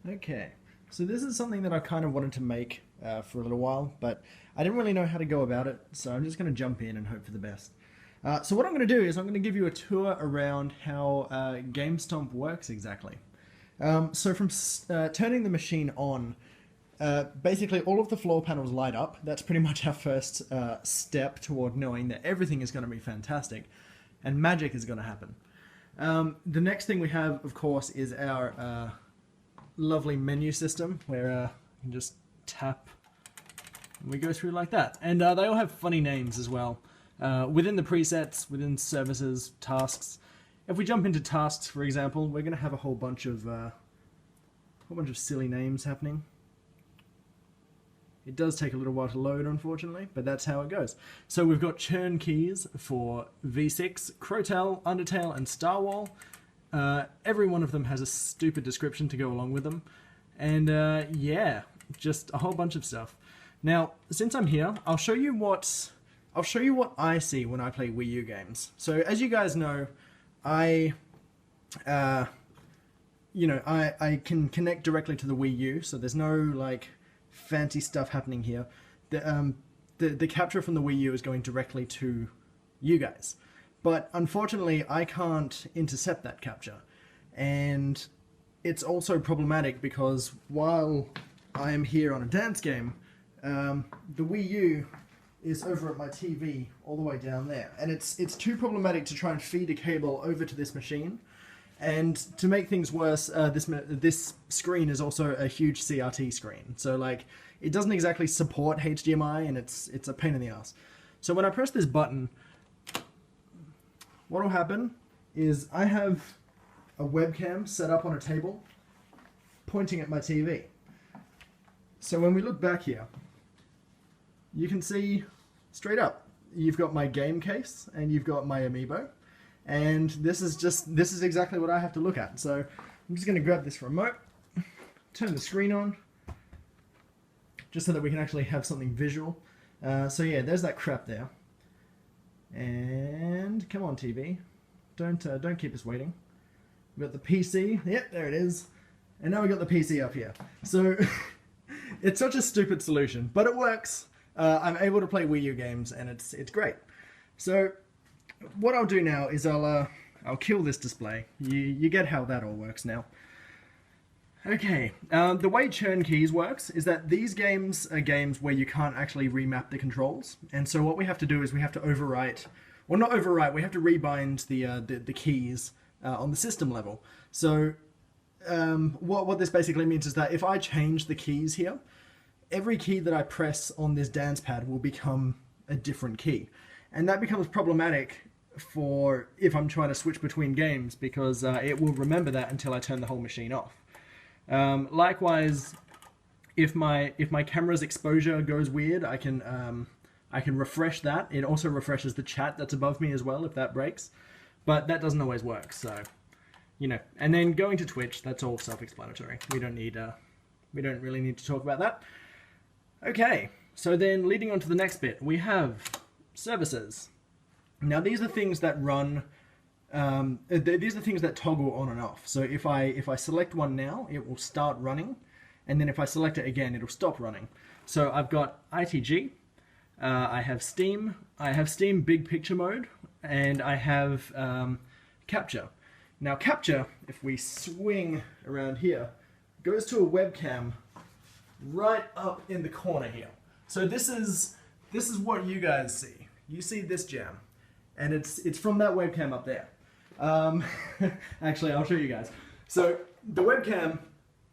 Okay, so this is something that I kind of wanted to make for a little while, but I didn't really know how to go about it, so I'm just going to jump in and hope for the best. So what I'm going to do is I'm going to give you a tour around how GameStomp works exactly. So from turning the machine on, basically all of the floor panels light up. That's pretty much our first step toward knowing that everything is going to be fantastic and magic is going to happen. The next thing we have, of course, is our lovely menu system where you can just tap and we go through like that. And they all have funny names as well. Within the presets, within services, tasks. If we jump into tasks, for example, we're going to have a whole bunch of silly names happening. It does take a little while to load, unfortunately, but that's how it goes. So we've got churn keys for V6, Crotel, Undertale, and Starwall. Every one of them has a stupid description to go along with them. And yeah, just a whole bunch of stuff. Now, since I'm here, I'll show you what I see when I play Wii U games. So as you guys know, I can connect directly to the Wii U, so there's no like fancy stuff happening here. The capture from the Wii U is going directly to you guys. But unfortunately, I can't intercept that capture. And it's also problematic because while I am here on a dance game, the Wii U is over at my TV all the way down there. And it's too problematic to try and feed a cable over to this machine. And to make things worse, this screen is also a huge CRT screen. So like, it doesn't exactly support HDMI, and it's a pain in the ass. So when I press this button, what will happen is I have a webcam set up on a table pointing at my TV. So when we look back here, you can see straight up, you've got my game case and you've got my amiibo. And this is exactly what I have to look at. So I'm just going to grab this remote, turn the screen on, just so that we can actually have something visual. So yeah, there's that crap there. And come on, TV, don't keep us waiting. We've got the PC. Yep, there it is. And now we got the PC up here. So it's such a stupid solution, but it works. I'm able to play Wii U games, and it's great. So what I'll do now is I'll kill this display. You get how that all works now. Okay, the way churn keys works is that these games are games where you can't actually remap the controls, and so what we have to do is we have to overwrite, well not overwrite, we have to rebind the keys on the system level. So what this basically means is that if I change the keys here, every key that I press on this dance pad will become a different key. And that becomes problematic for if I'm trying to switch between games, because it will remember that until I turn the whole machine off. Likewise, if my camera's exposure goes weird, I can refresh that. It also refreshes the chat that's above me as well if that breaks, but that doesn't always work. So, you know. And then going to Twitch, that's all self-explanatory. We don't really need to talk about that. Okay, so then leading on to the next bit, we have services. Now these are things that run. These are things that toggle on and off. So if I select one now, it will start running, and then if I select it again, it'll stop running. So I've got ITG, I have Steam Big Picture Mode, and I have Capture. Now Capture, if we swing around here, goes to a webcam right up in the corner here. So this is what you guys see. You see this jam, and it's from that webcam up there. Actually, I'll show you guys. So the webcam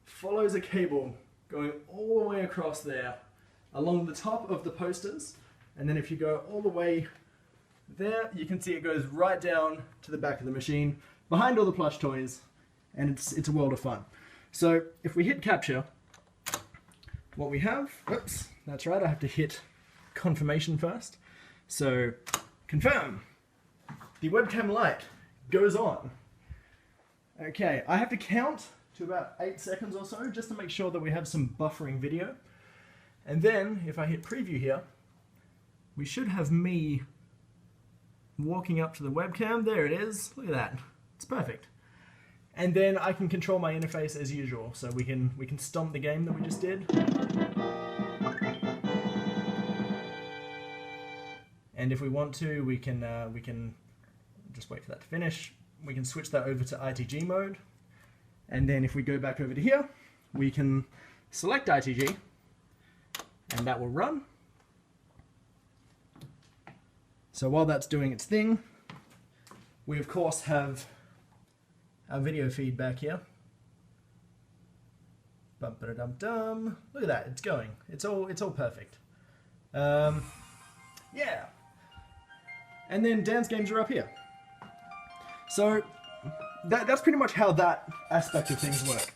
follows a cable going all the way across there along the top of the posters, and then if you go all the way there, you can see it goes right down to the back of the machine behind all the plush toys, and it's a world of fun. So if we hit capture, what we have, whoops, that's right, I have to hit confirmation first. So confirm, the webcam light goes on. Okay, I have to count to about 8 seconds or so just to make sure that we have some buffering video. And then if I hit preview here, we should have me walking up to the webcam. There it is. Look at that. It's perfect. And then I can control my interface as usual. So we can stomp the game that we just did. And if we want to, we can just wait for that to finish. We can switch that over to ITG mode. And then if we go back over to here, we can select ITG, and that will run. So while that's doing its thing, we of course have our video feed back here. Bum-ba-da-dum-dum. Look at that, it's going. It's all perfect. Yeah. And then Dan's games are up here. So that's pretty much how that aspect of things work.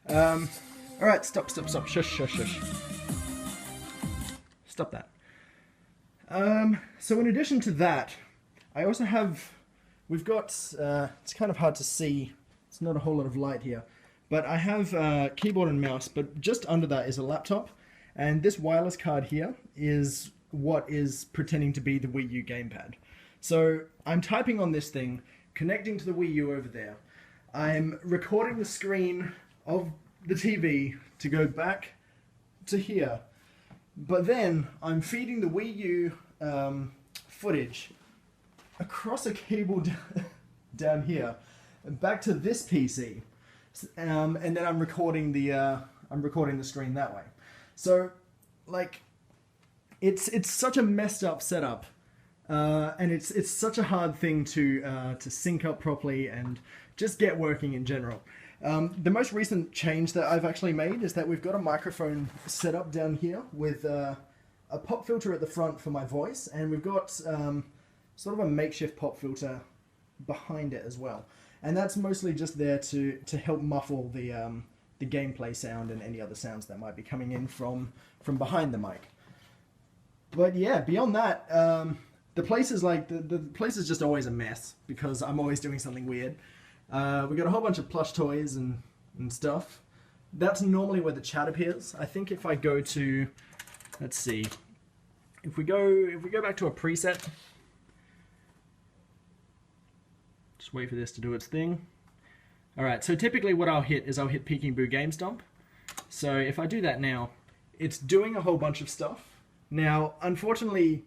All right, stop, shush. Stop that. So in addition to that, I also have, we've got, it's kind of hard to see, it's not a whole lot of light here, but I have keyboard and mouse, but just under that is a laptop, and this wireless card here is what is pretending to be the Wii U gamepad. So I'm typing on this thing, connecting to the Wii U over there. I'm recording the screen of the TV to go back to here, but then I'm feeding the Wii U footage across a cable down here back to this PC, and then I'm recording the screen that way. So like it's such a messed up setup, and it's such a hard thing to sync up properly and just get working in general. The most recent change that I've actually made is that we've got a microphone set up down here with a pop filter at the front for my voice, and we've got sort of a makeshift pop filter behind it as well. And that's mostly just there to help muffle the gameplay sound and any other sounds that might be coming in from behind the mic. But yeah, beyond that, the place is like the place is just always a mess because I'm always doing something weird. We got a whole bunch of plush toys and stuff. That's normally where the chat appears. I think if I go to, let's see, if we go back to a preset, just wait for this to do its thing. All right, so typically what I'll hit is I'll hit PeekingBoo GameStomp. So if I do that now, it's doing a whole bunch of stuff. Now, unfortunately,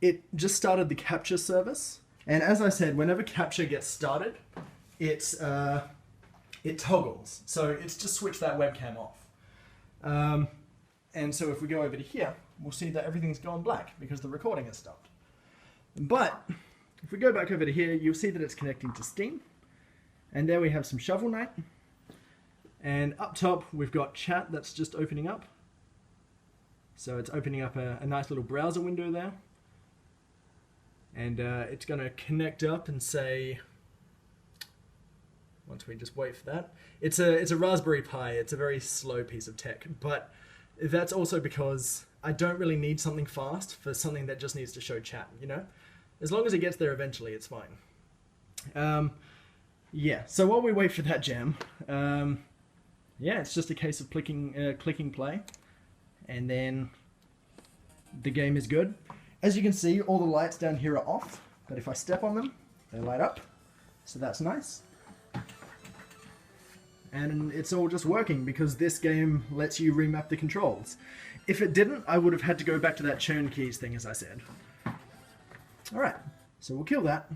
it just started the capture service, and as I said, whenever capture gets started, it toggles. So it's just switched that webcam off. And so if we go over to here, we'll see that everything's gone black because the recording has stopped. But if we go back over to here, you'll see that it's connecting to Steam. And there we have some Shovel Knight. And up top, we've got chat that's just opening up. So it's opening up a nice little browser window there. And it's going to connect up and say, once we just wait for that, it's a Raspberry Pi. It's a very slow piece of tech, but that's also because I don't really need something fast for something that just needs to show chat, you know? As long as it gets there eventually, it's fine. Yeah, so while we wait for that jam, yeah, it's just a case of clicking play, and then the game is good. As you can see, all the lights down here are off, but if I step on them, they light up, so that's nice. And it's all just working because this game lets you remap the controls. If it didn't, I would have had to go back to that churn keys thing, as I said. Alright, so we'll kill that.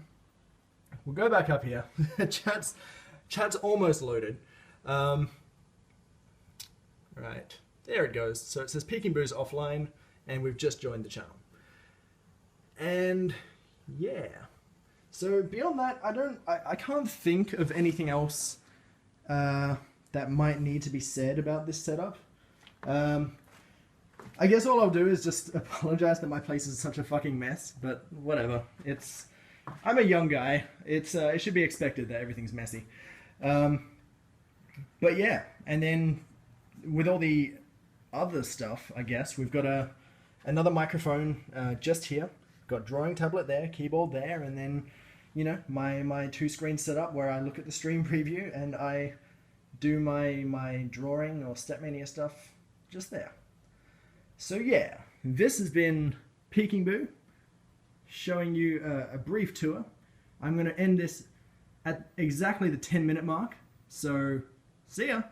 We'll go back up here. Chat's almost loaded. Right, there it goes. So it says PeekingBoo's offline, and we've just joined the channel. And yeah. So beyond that, I can't think of anything else that might need to be said about this setup. I guess all I'll do is just apologize that my place is such a fucking mess, but whatever. I'm a young guy. It should be expected that everything's messy. But yeah, and then with all the other stuff, I guess, we've got another microphone just here. Got drawing tablet there, keyboard there, and then, you know, my two screen setup where I look at the stream preview and I do my drawing or Stepmania stuff just there. So yeah, this has been PeekingBoo showing you a brief tour. I'm going to end this at exactly the 10-minute mark So, see ya.